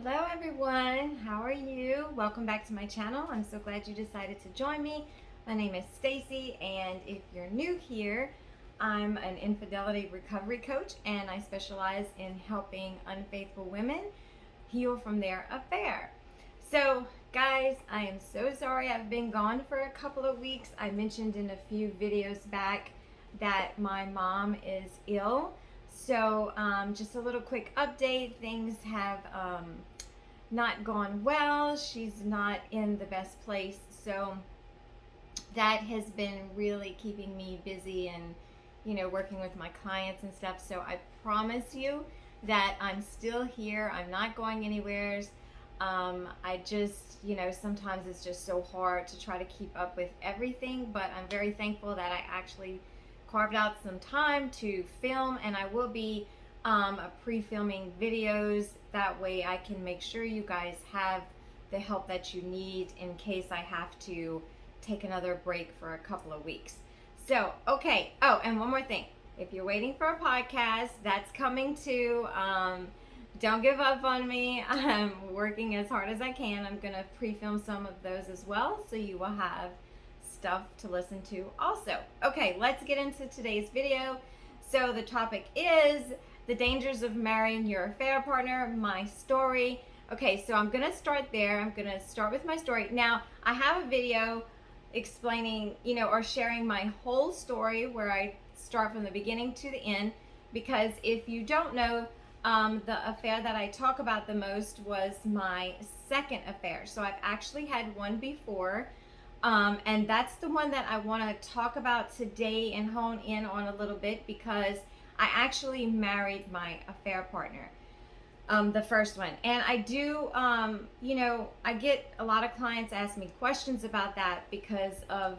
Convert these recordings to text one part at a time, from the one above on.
Hello everyone, how are you? Welcome back to my channel. I'm so glad you decided to join me. My name is Stacey, and if you're new here, I'm an infidelity recovery coach, and I specialize in helping unfaithful women heal from their affair. So guys, I am so sorry I've been gone for a couple of weeks. I mentioned in a few videos back that my mom is ill. So just a little quick update. Things have not gone well. She's not in the best place. So that has been really keeping me busy and, working with my clients and stuff. So I promise you that I'm still here. I'm not going anywhere. I just, sometimes it's just so hard to try to keep up with everything, but I'm very thankful that I actually carved out some time to film, and I will be pre-filming videos. That way I can make sure you guys have the help that you need in case I have to take another break for a couple of weeks. So, okay. Oh, and one more thing. If you're waiting for a podcast, that's coming too. Don't give up on me. I'm working as hard as I can. I'm going to pre-film some of those as well, so you will have stuff to listen to also. Okay, let's get into today's video. So the topic is the dangers of marrying your affair partner, my story. Okay, so I'm going to start there. I'm going to start with my story. Now, I have a video explaining, or sharing my whole story where I start from the beginning to the end, because if you don't know, the affair that I talk about the most was my second affair. So I've actually had one before, and that's the one that I want to talk about today and hone in on a little bit, because I actually married my affair partner, the first one. And I do, I get a lot of clients ask me questions about that because of,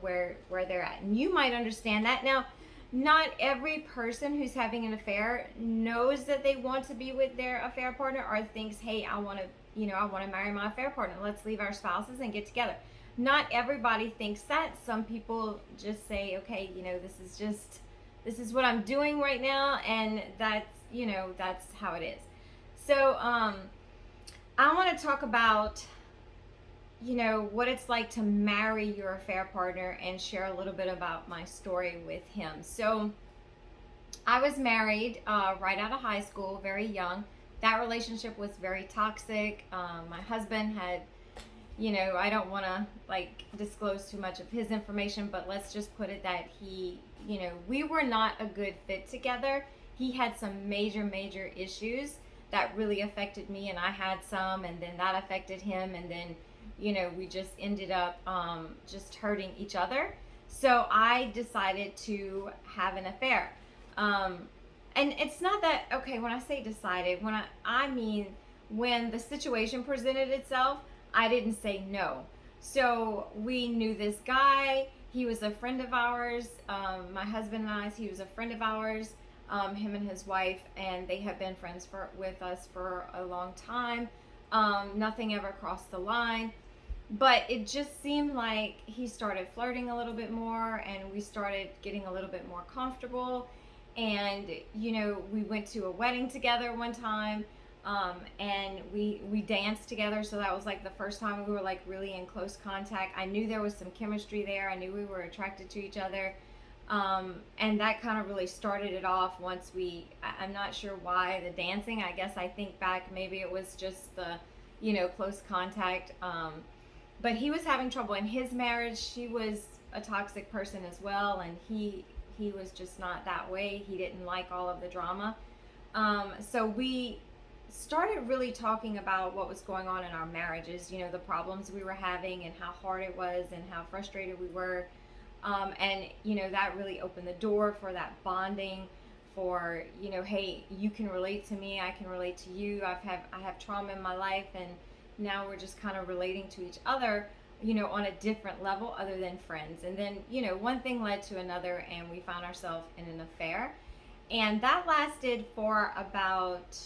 where they're at. And you might understand that. Now, not every person who's having an affair knows that they want to be with their affair partner, or thinks, hey, I want to marry my affair partner. Let's leave our spouses and get together. Not everybody thinks that. Some people just say, okay, this is what I'm doing right now, and that's how it is. So I want to talk about what it's like to marry your affair partner and share a little bit about my story with him. So I was married right out of high school, very young. That relationship was very toxic. My husband had, I don't want to disclose too much of his information, but let's just put it that he, we were not a good fit together. He had some major issues that really affected me, and I had some, and then that affected him, and then we just ended up just hurting each other. So I decided to have an affair. And it's not that, okay, when I say decided, I mean when the situation presented itself, I didn't say no. So we knew this guy. He was a friend of ours. My husband and I, he was a friend of ours, him and his wife, and they have been friends with us for a long time. Nothing ever crossed the line. But it just seemed like he started flirting a little bit more, and we started getting a little bit more comfortable. And, we went to a wedding together one time, and we danced together. So that was the first time we were really in close contact. I knew there was some chemistry there. I knew we were attracted to each other. And that kind of really started it off once I'm not sure why the dancing. I guess I think back, maybe it was just the, close contact. But he was having trouble in his marriage. She was a toxic person as well, and he was just not that way. He didn't like all of the drama. So we started really talking about what was going on in our marriages, the problems we were having and how hard it was and how frustrated we were. And that really opened the door for that bonding, for, hey, you can relate to me, I can relate to you. I have trauma in my life, and now we're just kind of relating to each other, on a different level other than friends. And then, one thing led to another, and we found ourselves in an affair. And that lasted for about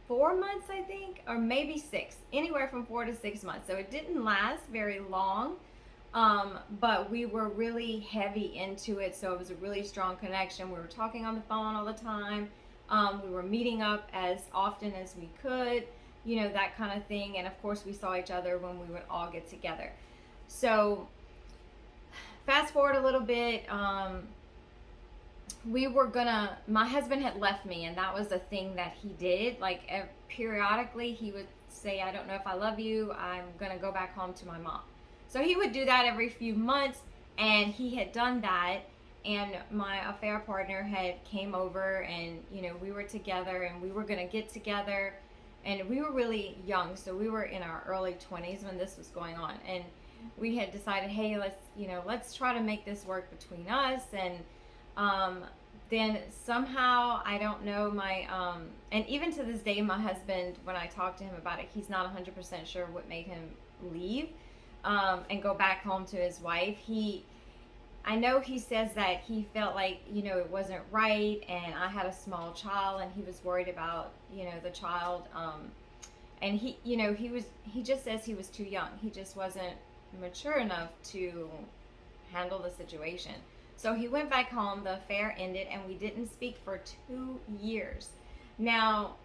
4 months, I think, or maybe 6, anywhere from 4 to 6 months. So it didn't last very long, but we were really heavy into it. So it was a really strong connection. We were talking on the phone all the time. We were meeting up as often as we could. that kind of thing. And of course, we saw each other when we would all get together. So fast forward a little bit, my husband had left me, and that was a thing that he did. Like, periodically he would say, I don't know if I love you, I'm gonna go back home to my mom. So he would do that every few months, and he had done that, and my affair partner had came over, and we were together, and we were gonna get together, and we were really young, so we were in our early 20s when this was going on. And we had decided, hey, let's try to make this work between us. And then somehow, I don't know, and even to this day, my husband, when I talk to him about it, he's not 100% sure what made him leave and go back home to his wife. I know he says that he felt like, it wasn't right, and I had a small child, and he was worried about, the child. And he just says he was too young. He just wasn't mature enough to handle the situation. So he went back home, the affair ended, and we didn't speak for 2 years. Now,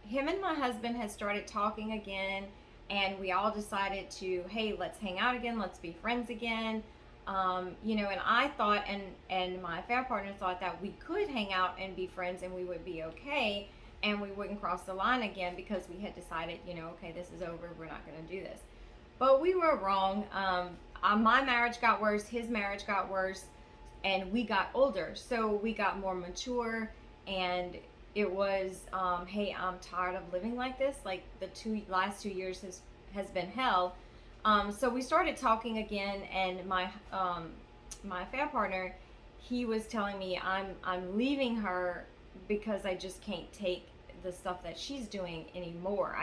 him and my husband had started talking again, and we all decided to, hey, let's hang out again, let's be friends again. And I thought, and my affair partner thought, that we could hang out and be friends and we would be okay, and we wouldn't cross the line again, because we had decided, okay, this is over, we're not going to do this. But we were wrong. My marriage got worse, his marriage got worse, and we got older, so we got more mature, and it was, hey, I'm tired of living like this. Like, the last 2 years has been hell. So we started talking again, and my affair partner, he was telling me, I'm leaving her because I just can't take the stuff that she's doing anymore.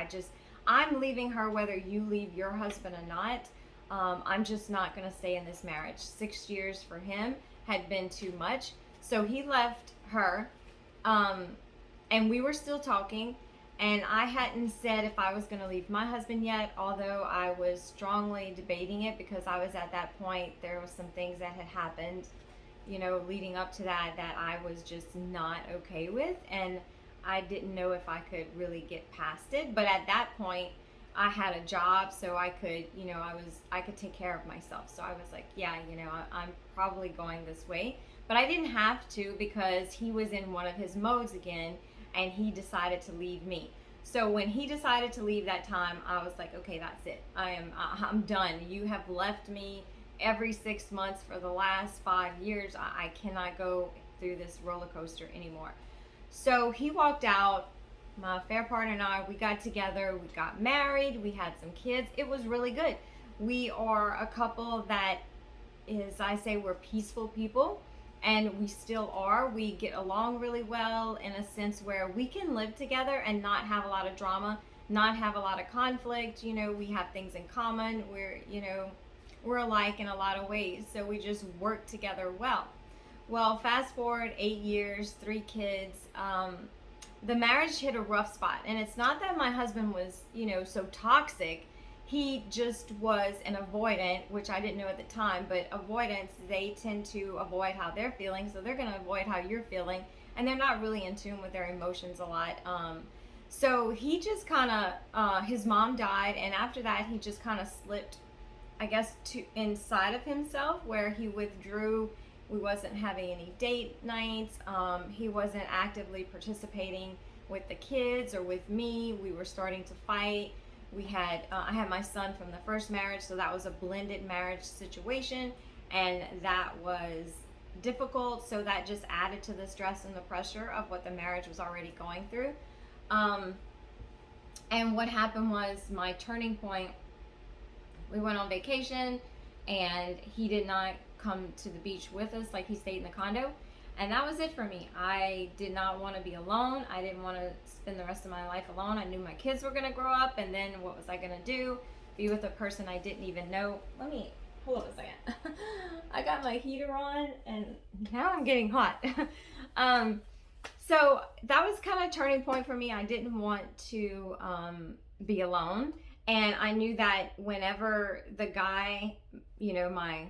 I'm leaving her whether you leave your husband or not. I'm just not going to stay in this marriage. 6 years for him had been too much. So he left her, and we were still talking, and I hadn't said if I was going to leave my husband yet, although I was strongly debating it, because I was at that point, there was some things that had happened, leading up to that I was just not okay with, and I didn't know if I could really get past it. But at that point, I had a job, so I could, I could take care of myself. So I was like, yeah, I'm probably going this way. But I didn't have to, because he was in one of his modes again, and he decided to leave me. So when he decided to leave that time, I was like, okay, that's it. I'm done. You have left me every 6 months for the last 5 years. I cannot go through this roller coaster anymore. So he walked out. My affair partner and I, we got together, we got married, we had some kids. It was really good. We are a couple that is, I say, we're peaceful people, and we still are. We get along really well, in a sense where we can live together and not have a lot of drama, not have a lot of conflict. We have things in common. We're alike in a lot of ways, so we just work together well. Well, fast forward 8 years, 3 kids. The marriage hit a rough spot, and it's not that my husband was, so toxic. He just was an avoidant, which I didn't know at the time, but avoidants, they tend to avoid how they're feeling, so they're going to avoid how you're feeling, and they're not really in tune with their emotions a lot. So he just kind of, his mom died, and after that, he just kind of slipped, I guess, to inside of himself, where he withdrew. We wasn't having any date nights. He wasn't actively participating with the kids or with me. We were starting to fight. I had my son from the first marriage, so that was a blended marriage situation, and that was difficult. So that just added to the stress and the pressure of what the marriage was already going through. And what happened was, my turning point, we went on vacation, and he did not come to the beach with us. Like, he stayed in the condo, and that was it for me. I did not want to be alone. I didn't want to spend the rest of my life alone. I knew my kids were going to grow up, and then what was I going to do? Be with a person I didn't even know. Hold on a second. I got my heater on, and now I'm getting hot. So that was kind of a turning point for me. I didn't want to be alone, and I knew that whenever the guy, my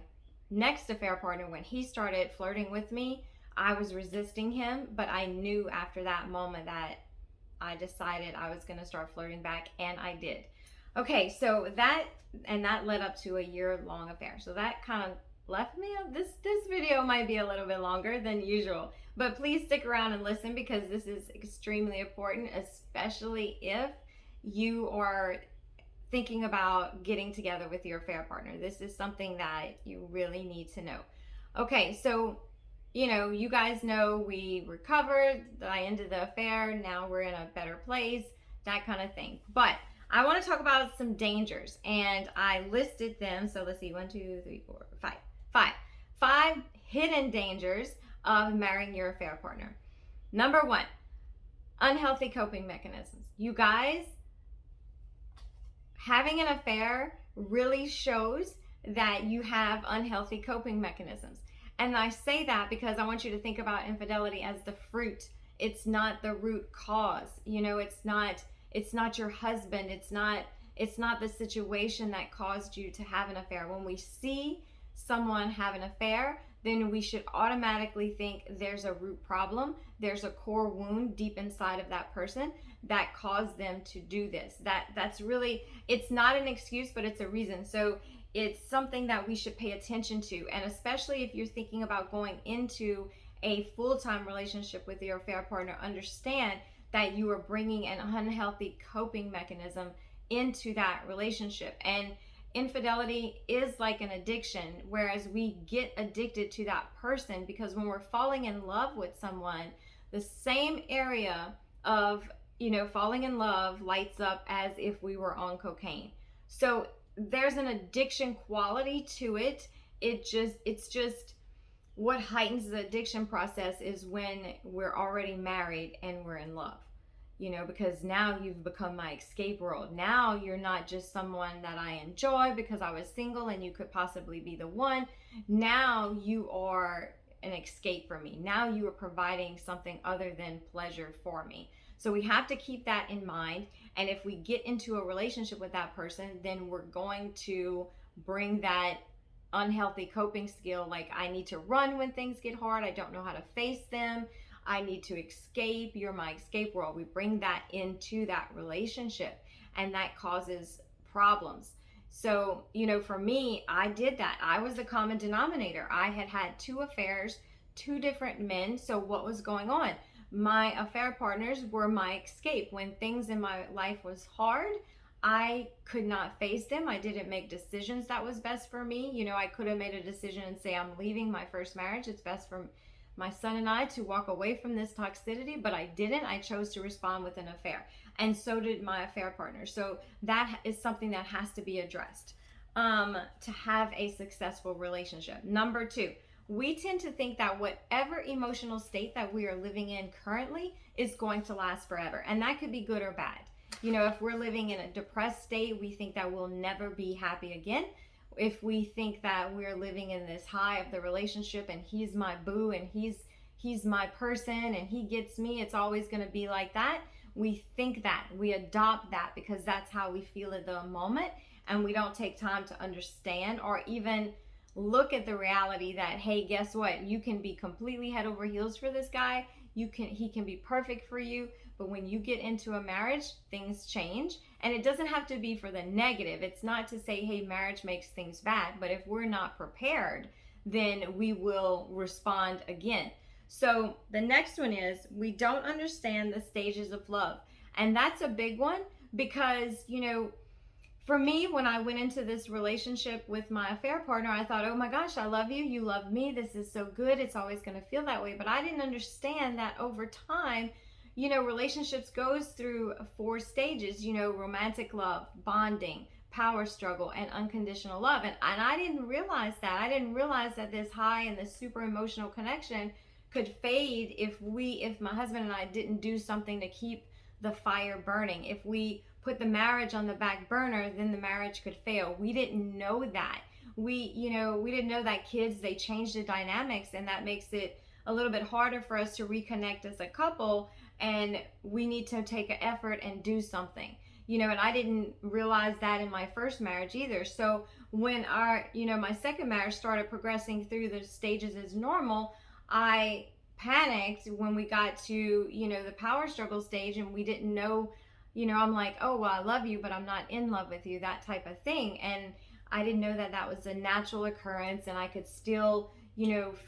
next affair partner, when he started flirting with me, I was resisting him, but I knew after that moment that I decided I was going to start flirting back, and I did. Okay, so that led up to a year-long affair. So that kind of left me up. This video might be a little bit longer than usual, but please stick around and listen, because this is extremely important, especially if you are thinking about getting together with your affair partner. This is something that you really need to know. Okay, so you guys know we recovered. I ended the affair. Now we're in a better place, that kind of thing. But I want to talk about some dangers, and I listed them. So let's see, 1, 2, 3, 4, 5. 5 hidden dangers of marrying your affair partner. Number 1, unhealthy coping mechanisms. You guys, having an affair really shows that you have unhealthy coping mechanisms. And I say that because I want you to think about infidelity as the fruit. It's not the root cause. It's not your husband. It's not the situation that caused you to have an affair. When we see someone have an affair, then we should automatically think there's a root problem. There's a core wound deep inside of that person that caused them to do this. That's really, it's not an excuse, but it's a reason. So it's something that we should pay attention to. And especially if you're thinking about going into a full-time relationship with your affair partner, understand that you are bringing an unhealthy coping mechanism into that relationship. And infidelity is like an addiction, whereas we get addicted to that person because when we're falling in love with someone, the same area of falling in love lights up as if we were on cocaine. So there's an addiction quality to it. It's just what heightens the addiction process is when we're already married and we're in love. Because now you've become my escape world. Now you're not just someone that I enjoy because I was single and you could possibly be the one. Now you are an escape for me. Now you are providing something other than pleasure for me. So we have to keep that in mind. And if we get into a relationship with that person, then we're going to bring that unhealthy coping skill. Like, I need to run when things get hard. I don't know how to face them. I need to escape. You're my escape world. We bring that into that relationship, and that causes problems. So, for me, I did that. I was the common denominator. I had 2 affairs, 2 different men. So what was going on? My affair partners were my escape. When things in my life was hard, I could not face them. I didn't make decisions that was best for me. I could have made a decision and say, I'm leaving my first marriage. It's best for my son and I to walk away from this toxicity, but I didn't. I chose to respond with an affair, and so did my affair partner. So that is something that has to be addressed to have a successful relationship. Number 2, we tend to think that whatever emotional state that we are living in currently is going to last forever, and that could be good or bad. If we're living in a depressed state, we think that we'll never be happy again. If we think that we're living in this high of the relationship and he's my boo and he's my person and he gets me, it's always going to be like that. We think that, we adopt that because that's how we feel at the moment, and we don't take time to understand or even look at the reality that, hey, guess what? You can be completely head over heels for this guy. He can be perfect for you. But when you get into a marriage, things change. And it doesn't have to be for the negative. It's not to say, hey, marriage makes things bad. But if we're not prepared, then we will respond again. So the next one is, we don't understand the stages of love. And that's a big one because, for me, when I went into this relationship with my affair partner, I thought, oh my gosh, I love you. You love me. This is so good. It's always going to feel that way. But I didn't understand that over time, relationships goes through 4 stages, romantic love, bonding, power struggle, and unconditional love. And I didn't realize that. I didn't realize that this high and this super emotional connection could fade if my husband and I didn't do something to keep the fire burning. If we put the marriage on the back burner, then the marriage could fail. We didn't know that. We didn't know that kids, they change the dynamics, and that makes it a little bit harder for us to reconnect as a couple, and we need to take an effort and do something. And I didn't realize that in my first marriage either. So when my second marriage started progressing through the stages as normal, I panicked when we got to, the power struggle stage, and we didn't know, I'm like, oh, well, I love you, but I'm not in love with you, that type of thing. And I didn't know that that was a natural occurrence, and I could still,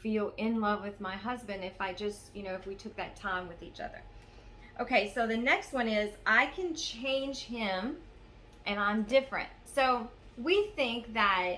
feel in love with my husband if I just, if we took that time with each other. Okay, so the next one is I can change him and I'm different. So we think that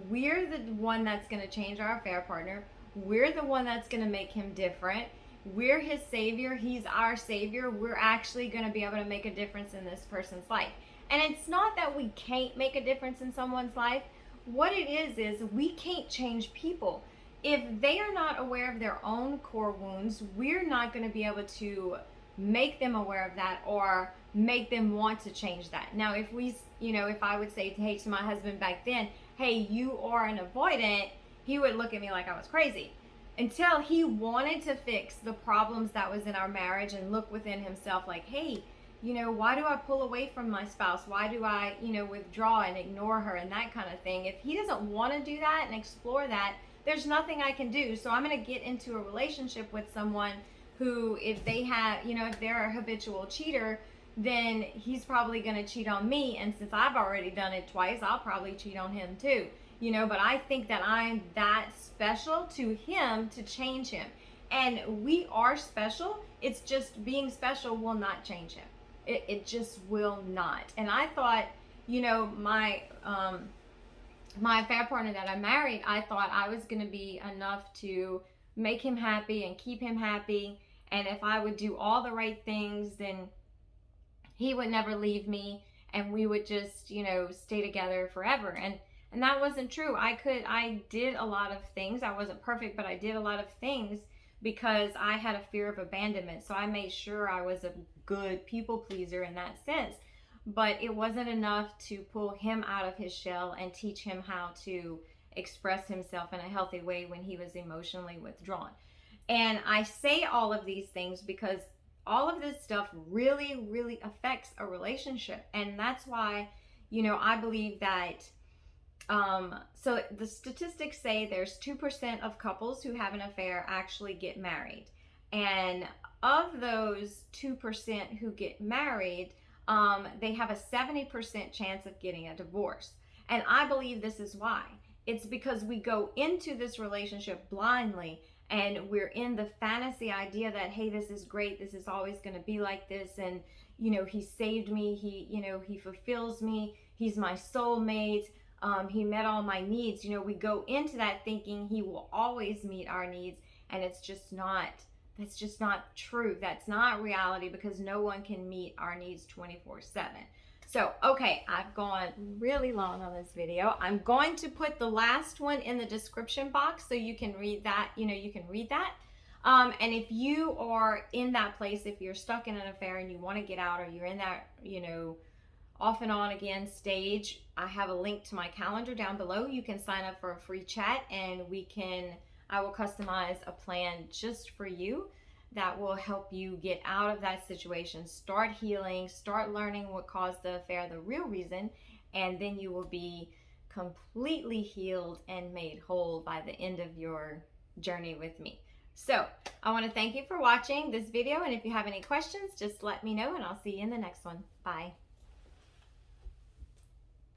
we're the one that's going to change our affair partner. We're the one that's going to make him different. We're his savior. He's our savior. We're actually going to be able to make a difference in this person's life. And it's not that we can't make a difference in someone's life. What it is we can't change people. If they are not aware of their own core wounds, we're not going to be able to make them aware of that or make them want to change that. Now, if if I would say, hey, to my husband back then, hey, you are an avoidant, he would look at me like I was crazy. Until he wanted to fix the problems that was in our marriage and look within himself like, hey, why do I pull away from my spouse? Why do I, withdraw and ignore her and that kind of thing? If he doesn't want to do that and explore that, there's nothing I can do. So I'm going to get into a relationship with someone who, if they have, if they're a habitual cheater, then he's probably going to cheat on me. And since I've already done it twice, I'll probably cheat on him too. But I think that I'm that special to him to change him. And we are special. It's just being special will not change him. It just will not. And I thought, my affair partner that I married, I thought I was going to be enough to make him happy and keep him happy. And if I would do all the right things, then he would never leave me and we would just, stay together forever. And that wasn't true. I did a lot of things. I wasn't perfect, but I did a lot of things because I had a fear of abandonment. So I made sure I was a good people pleaser in that sense. But it wasn't enough to pull him out of his shell and teach him how to express himself in a healthy way when he was emotionally withdrawn. And I say all of these things because all of this stuff really, really affects a relationship. And that's why, I believe that, so the statistics say there's 2% of couples who have an affair actually get married. And of those 2% who get married, they have a 70% chance of getting a divorce. And I believe this is why. It's because we go into this relationship blindly and we're in the fantasy idea that, hey, this is great. This is always going to be like this. And, he saved me. He fulfills me. He's my soulmate. He met all my needs. We go into that thinking he will always meet our needs. And it's just not. That's just not true. That's not reality because no one can meet our needs 24/7. So, okay, I've gone really long on this video. I'm going to put the last one in the description box so you can read that, you can read that. And if you are in that place, if you're stuck in an affair and you want to get out, or you're in that, off and on again stage, I have a link to my calendar down below. You can sign up for a free chat and I will customize a plan just for you that will help you get out of that situation, start healing, start learning what caused the affair, the real reason, and then you will be completely healed and made whole by the end of your journey with me. So I want to thank you for watching this video, and if you have any questions, just let me know and I'll see you in the next one. Bye.